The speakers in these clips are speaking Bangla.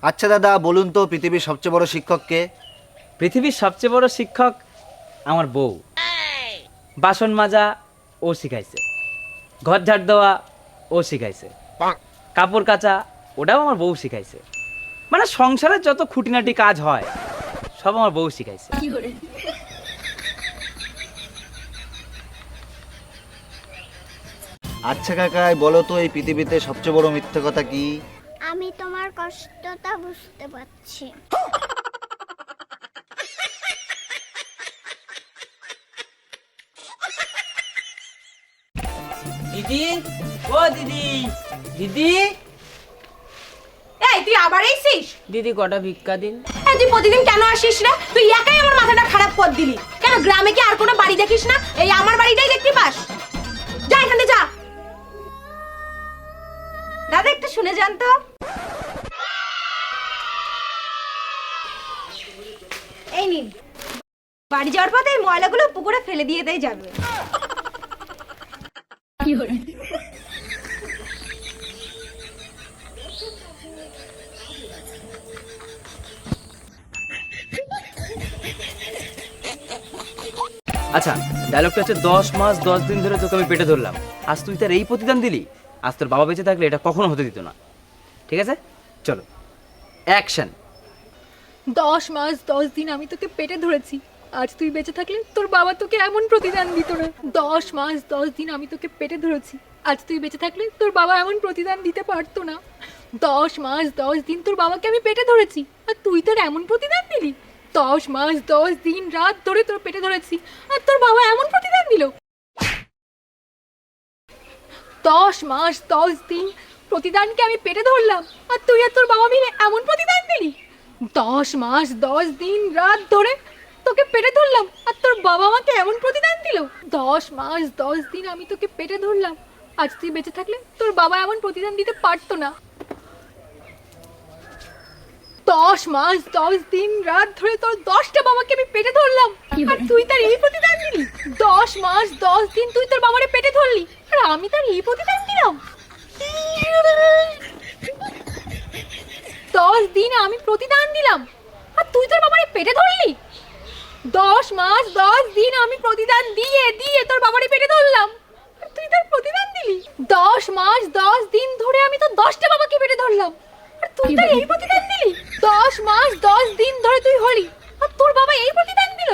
আচ্ছা দাদা, বলুন তো পৃথিবীর সবচেয়ে বড় শিক্ষক কে? পৃথিবীর সবচেয়ে বড় শিক্ষক আমার বউ। বাসন মাজা ও শিখাইছে, ঘর ঝাড় দেওয়া ও শিখাইছে, কাপড় কাচা ওটাও আমার বউ শিখাইছে। মানে সংসারের যত খুঁটিনাটি কাজ হয় সব আমার বউ শিখাইছে। আচ্ছা কাকা, বলো তো এই পৃথিবীতে সবচেয়ে বড় মিথ্যে কথা কি? আমি তোমার কষ্টটা বুঝতে পারছি। দিদি, ও দিদি, দিদি। এই তুই আবার এসেছিস? দিদি কটা ভিক্ষা দিন। এই তুই প্রতিদিন কেন আসিস না? তুই একাই আমার মাথাটা খারাপ করে দিলি। কেন গ্রামে কি আর কোনো বাড়ি দেখিস না? এই আমার বাড়িটাই দেখতে পাস। যা এখানে যা। দাদা একটু শুনে যান তো। এই নিন, বাড়ি যাওয়ার পথে এই ময়লাগুলো পুকুরে ফেলে দিয়ে দেই যাবে। আচ্ছা, ডায়লগটা হচ্ছে 10 মাস 10 দিন ধরে তোকে আমি পেটে ধরলাম, আজ তুই তার এই প্রতিদান দিলি। আজ তোর বাবা বেঁচে থাকলে এটা কখনো হতে দিত না। ঠিক আছে, চলো অ্যাকশন। 10 মাস 10 দিন আমি তোকে পেটে ধরেছি, আজ তুই বেঁচে থাকলে তোর বাবা তোকে এমন প্রতিদান দিত না। 10 মাস 10 দিন আমি তোকে পেটে ধরেছি, আজ তুই বেঁচে থাকলে তোর বাবা এমন প্রতিদান দিতে পারতো না। 10 মাস 10 দিন তোর বাবাকে আমি পেটে ধরেছি, আর তুই তোর এমন প্রতিদান দিলি। 10 মাস 10 দিন রাত ধরে তোর পেটে ধরেছি, আর তোর বাবা এমন প্রতিদান দিল। 10 মাস 10 দিন প্রতিদানকে আমি পেটে ধরলাম, আর তুই আর তোর বাবা মিলে এমন প্রতিদান দিলি। 10 মাস 10 দিন রাত ধরে তোকে পেটে ধরলাম, আর তোর বাবা আমাকে এমন প্রতিদান দিল। 10 মাস 10 দিন আমি তোকে পেটে ধরলাম, আজ তুই বেঁচে থাকলে তোর বাবা এমন প্রতিদান দিতে পারতো না। 10 মাস 10 দিন রাত ধরে তোর 10টা বাবাকে আমি পেটে ধরলাম, আর তুই তার এই প্রতিদান দিলি। 10 মাস 10 দিন তুই তোর বাবারে পেটে ধরলি, আর আমি তার এই প্রতিদান দিলাম। 10 দিন আমি প্রতিদান দিলাম, আর তুই তোর বাবারে পেটে ধরলি। 10 মাস 10 দিন আমি প্রতিদান দিয়ে দিয়ে তোর বাবারে পেটে ধরলাম, আর তুই তার প্রতিদান দিলি। 10 মাস 10 দিন ধরে আমি তোর 10টা বাবাকে পেটে ধরলাম, আর তুই তার এই প্রতিদান দিলি। 10 মাস 10 দিন ধরে তুই হলি, আর তোর বাবা এই প্রতিদান দিল।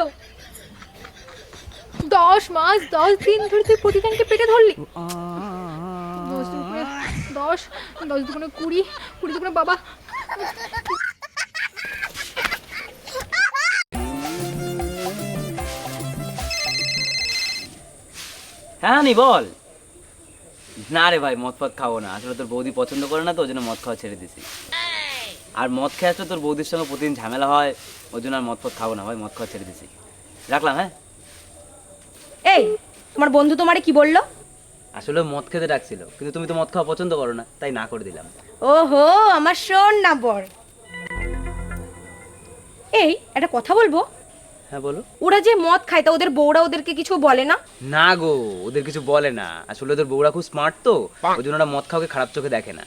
10 মাস 10 দিন ধরে তুই প্রতিদানকে পেটে ধরলি। 10 10 দুগুণে 20, 20 দুগুণে বাবা। হ্যাঁ নি বল। না রে ভাই, মদ ফদ খাবো না। আসলে তোর বৌদি পছন্দ করে না তো, ওই জন্য মদ খাওয়া ছেড়ে দিছি। আর মদ খেয়ে আসলে তোর বৌদির সঙ্গে প্রতিদিন ঝামেলা হয়, ওই জন্য আর মদ ফদ খাবো না ভাই, মদ খাওয়া ছেড়ে দিছি। রাখলাম, হ্যাঁ। এই তোমার বন্ধু তোমারে কি বললো? আসলে মদ খেতে ডাকছিল, কিন্তু তুমি তো মদ খাওয়া পছন্দ করো না, তাই না করে দিলাম। ওহো, আমার শোন না বর। এই একটা কথা বলবো। হ্যাঁ বলো। ওরা যে মদ খায় তা ওদের বউরা ওদেরকে কিছু বলে না? না গো, ওদের কিছু বলে না। আসলে ওদের বউরা খুব স্মার্ট তো, ওই জন্য ওরা মদ খাওয়াকে খারাপ চোখে দেখে না।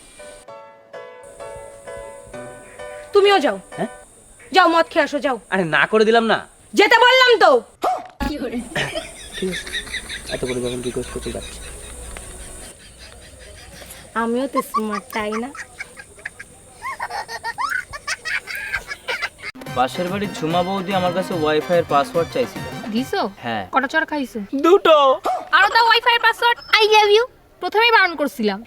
তুমিও যাও। হ্যাঁ যাও মদ খেয়ে আসো, যাও। আরে না করে দিলাম না। যেতে বললাম তো। ঠিক আছে, এত করে যখন রিকোয়েস্ট করতে যাচ্ছি। আমিও তো স্মার্ট, তাই না? পাশের বাড়ির ঝুমা বৌদি আমার কাছে ওয়াইফাই এর পাসওয়ার্ড চাইছিল। দিছো? হ্যাঁ। কটা চড় খাইছো? 2টো। আরো দাও ওয়াইফাই এর পাসওয়ার্ড। I love you. প্রথমেই বারণ করছিলাম।